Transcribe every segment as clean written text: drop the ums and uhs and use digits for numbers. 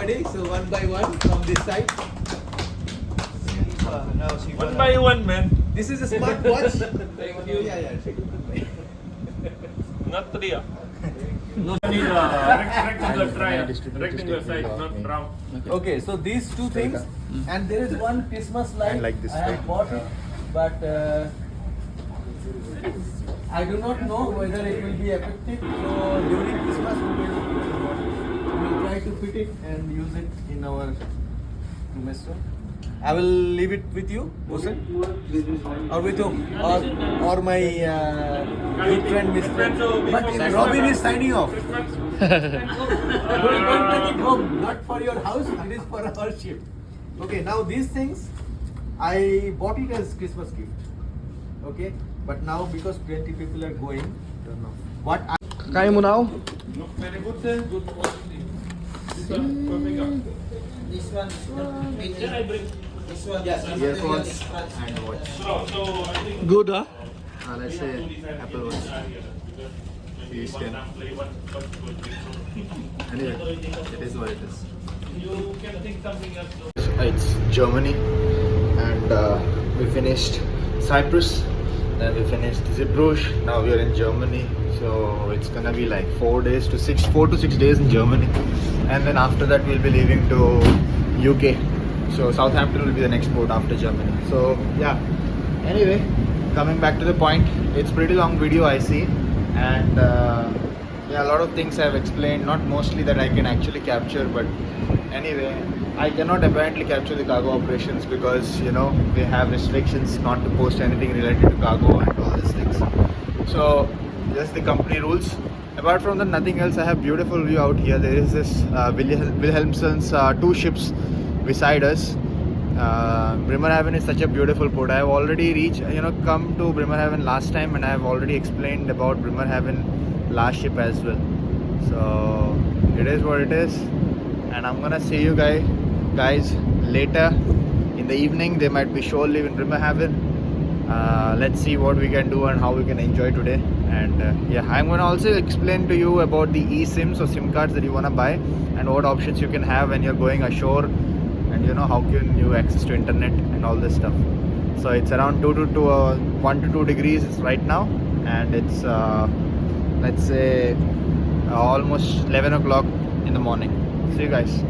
everybody. So one by one from this side. One by one, man. This is a smart watch. Thank you. Yeah. Not three. No, need a rectangular side, not round. Okay, so these two things, and there is one Christmas light. And like this, I have right? bought it, but I do not know whether it will be effective. So during Christmas, we will try to fit it and use it in our domestic. I will leave it with you, Hussein, or with you, or my good friend Mr. But Robin is signing off. Don't take it home, not for your house, it is for our ship. Okay, now these things, I bought it as Christmas gift. Okay, but now because 20 people are going, don't know. What I Kaya mo now? Look very good there. Good quality. This one, coming up. this one, Yeah, I bring. this one, Earphones and watch. So I think. Good, huh? Let's say Apple Watch. Series 10. Anyway, it is what it is. You can think something else. It's Germany, and we finished Cyprus, then we finished Zeebrugge. Now we are in Germany, so it's gonna be like 4 to 6 days in Germany, and then after that we'll be leaving to UK. So Southampton will be the next port after Germany. So yeah. Anyway, coming back to the point, it's pretty long video I see, and yeah, a lot of things I've explained, not mostly that I can actually capture, but anyway, I cannot apparently capture the cargo operations because, you know, we have restrictions not to post anything related to cargo and all these things. So just the company rules. Apart from that, nothing else. I have beautiful view out here. There is this Wilhelmsen's 2 ships beside us. Bremerhaven is such a beautiful port. I have already reached, come to Bremerhaven last time, and I have already explained about Bremerhaven last ship as well. So it is what it is, and I'm gonna see you guys later in the evening. There might be shore leave in Bremerhaven. Let's see what we can do and how we can enjoy today. And yeah, I'm gonna also explain to you about the eSIMs or SIM cards that you wanna buy and what options you can have when you're going ashore, and how can you access to internet and all this stuff. So it's around 1 to 2 degrees right now, and it's let's say almost 11 o'clock in the morning. See you guys.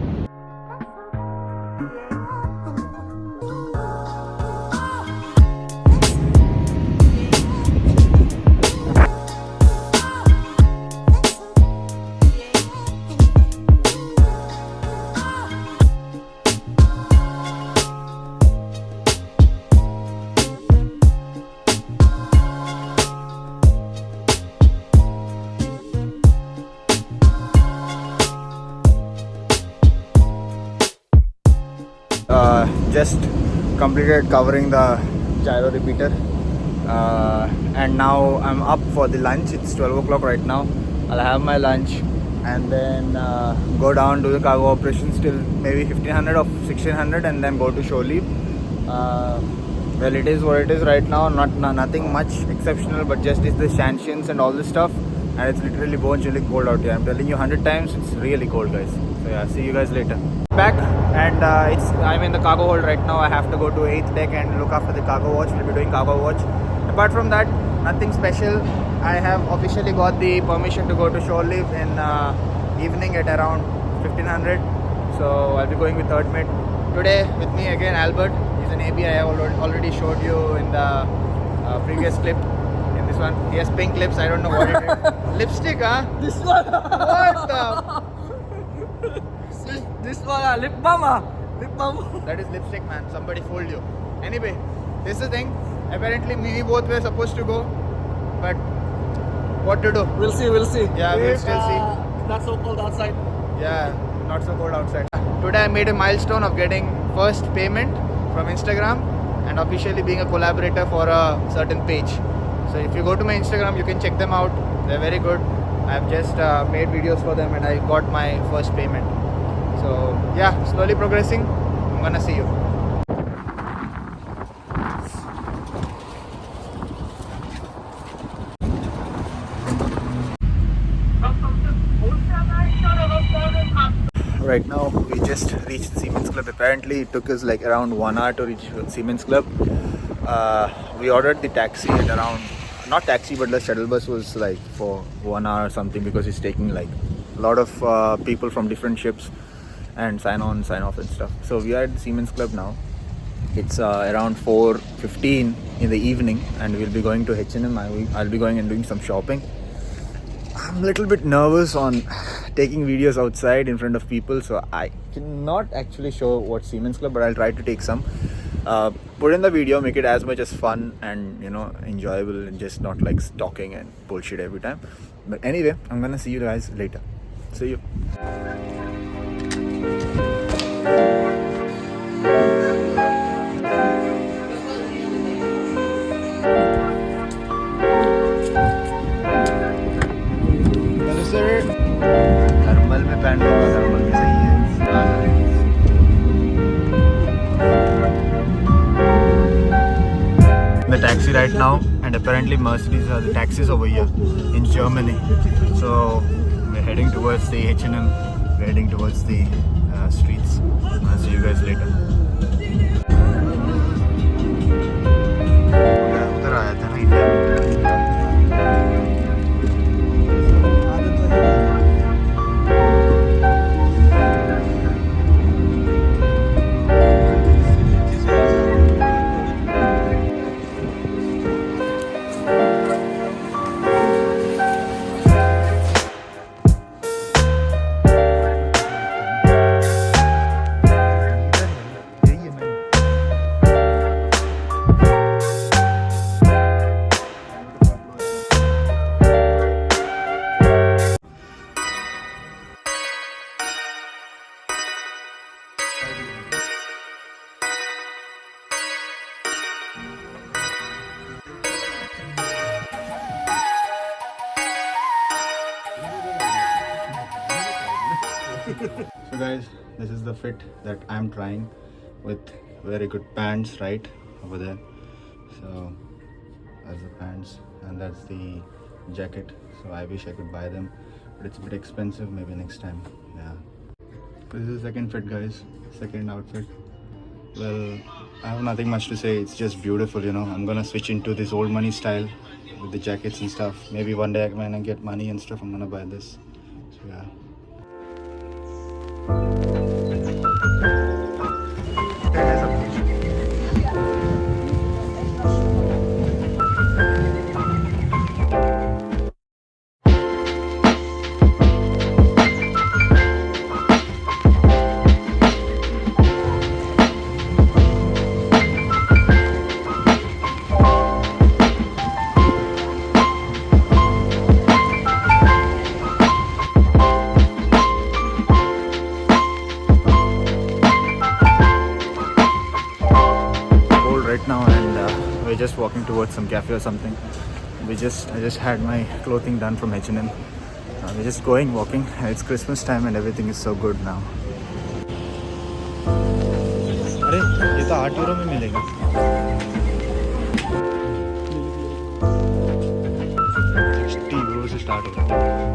Just completed covering the gyro repeater, and now I'm up for the lunch. It's 12 o'clock right now. I'll have my lunch and then go down, do the cargo operations till maybe 1500 or 1600, and then go to shore leave. Well, it is what it is right now. Nothing much exceptional, but just is the stanchions and all this stuff, and it's literally bone chilling cold out here. I'm telling you 100 times, it's really cold, guys. So yeah, see you guys later. Back, and I'm in the cargo hold right now. I have to go to 8th deck and look after the cargo watch. We'll be doing cargo watch. Apart from that, nothing special. I have officially got the permission to go to shore leave in evening at around 1500. So I'll be going with third mate. Today with me again Albert. He's an AB. I have already showed you in the previous clip. In this one, he has pink lips. I don't know what it is. Lipstick, huh? this one. What the? This one, lip balm. Lip balm. That is lipstick, man. Somebody fooled you. Anyway, this is the thing. Apparently, we both were supposed to go, but what to do? We'll see. Yeah, we'll still see. Not so cold outside. Yeah, not so cold outside. Today, I made a milestone of getting first payment from Instagram and officially being a collaborator for a certain page. So if you go to my Instagram, you can check them out. They're very good. I've just made videos for them, and I got my first payment. So yeah, slowly progressing. I'm gonna see you. right now we just reached the Siemens Club. Apparently it took us like around 1 hour to reach Siemens Club. We ordered the taxi at around, not taxi but the shuttle bus was like for 1 hour or something, because it's taking like a lot of people from different ships and sign on, sign off and stuff. So we are at the Siemens Club now. It's around 4:15 in the evening and we'll be going to H&M. I'll be going and doing some shopping. I'm a little bit nervous on taking videos outside in front of people, so I cannot actually show what Siemens Club, but I'll try to take some. Put in the video, make it as much as fun and enjoyable, and just not like talking and bullshit every time. But anyway, I'm gonna see you guys later. See you. Sir thermal में पहन लूँगा, thermal में सही है. The taxi right now, and apparently Mercedes are the taxis over here in Germany. So we're heading towards the H&M. We're heading towards the streets. I'll see you guys later. उधर आया था ना India में. So guys, this is the fit that I'm trying, with very good pants right over there. So that's the pants and that's the jacket. So I wish I could buy them, but it's a bit expensive. Maybe next time. Yeah. This is the second fit, guys. Second outfit. Well, I have nothing much to say. It's just beautiful, I'm gonna switch into this old money style with the jackets and stuff. Maybe one day when I get money and stuff, I'm gonna buy this. So yeah. Now, and we're just walking towards some cafe or something. I just had my clothing done from H&M. We're just walking. It's Christmas time and everything is so good now. अरे ये तो 8 euro में मिलेगा. 60 euro से start होता है.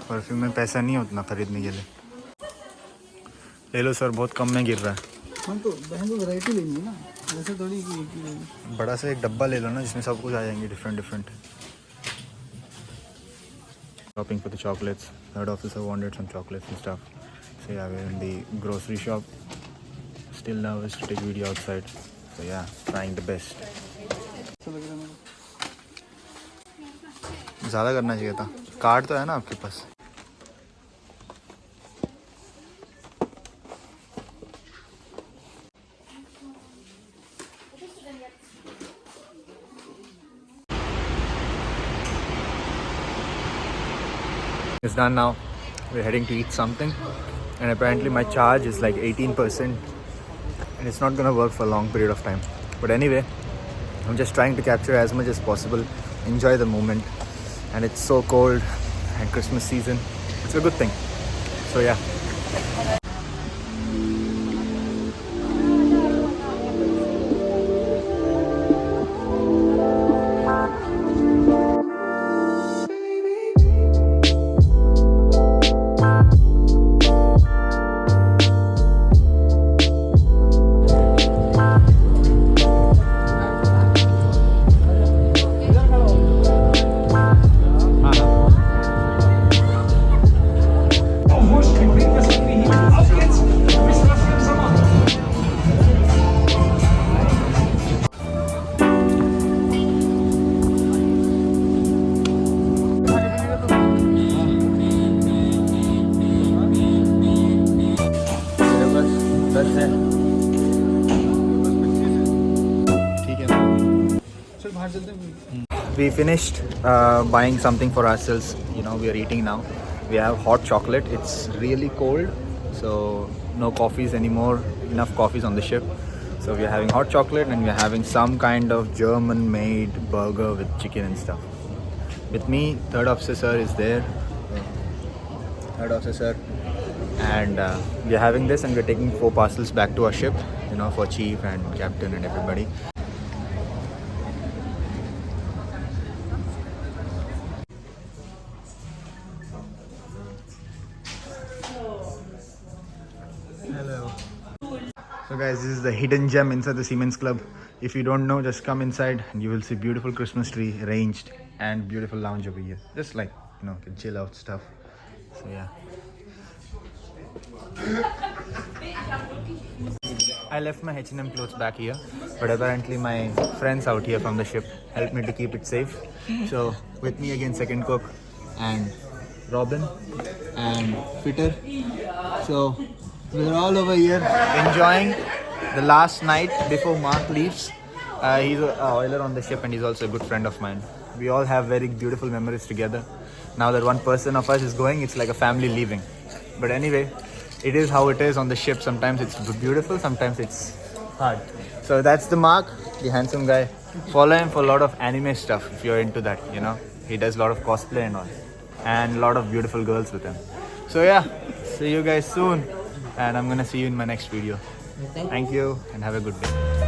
Perfume में पैसा नहीं है उतना खरीदने के लिए. ले लो सर, बहुत कम में गिर रहा है. हम तो बहन को वैरायटी लेनी है ना, ऐसे थोड़ी कि बड़ा सा एक डब्बा ले लो ना, जिसमें सब कुछ आ जाएंगे different. Shopping for the chocolates. Third officer wanted some chocolates and stuff. So yeah, we're in the grocery shop. Still nervous to take video outside. So yeah, trying the best. ज़्यादा करना चाहिए था. कार्ड तो है ना आपके पास? It's done now. We're heading to eat something, and apparently my charge is like 18%, and it's not gonna work for a long period of time. But anyway, I'm just trying to capture as much as possible, enjoy the moment, and it's so cold and Christmas season. It's a good thing. So yeah. We finished buying something for ourselves. You know, we are eating now. We have hot chocolate. It's really cold, so no coffees anymore. Enough coffees on the ship. So we are having hot chocolate, and we are having some kind of German-made burger with chicken and stuff. With me, third officer sir is there. Third officer, and we are having this, and we are taking 4 parcels back to our ship. You know, for chief and captain and everybody. Hello. So guys, this is the hidden gem inside the Siemens Club. If you don't know, just come inside and you will see beautiful Christmas tree arranged and beautiful lounge over here. Just like, you know, can chill out stuff. So yeah. I left my H&M clothes back here, but apparently my friends out here from the ship helped me to keep it safe. So with me again, second cook and Robin and Fitter. So we're all over here enjoying the last night before Mark leaves. He's an oiler on the ship, and he's also a good friend of mine. We all have very beautiful memories together. Now that one person of us is going, it's like a family leaving. But anyway, it is how it is on the ship. Sometimes it's beautiful, sometimes it's hard. So that's the Mark, the handsome guy. Follow him for a lot of anime stuff if you're into that, you know. He does a lot of cosplay and all. And a lot of beautiful girls with him. So yeah, see you guys soon. And I'm gonna see you in my next video. Thank you and have a good day.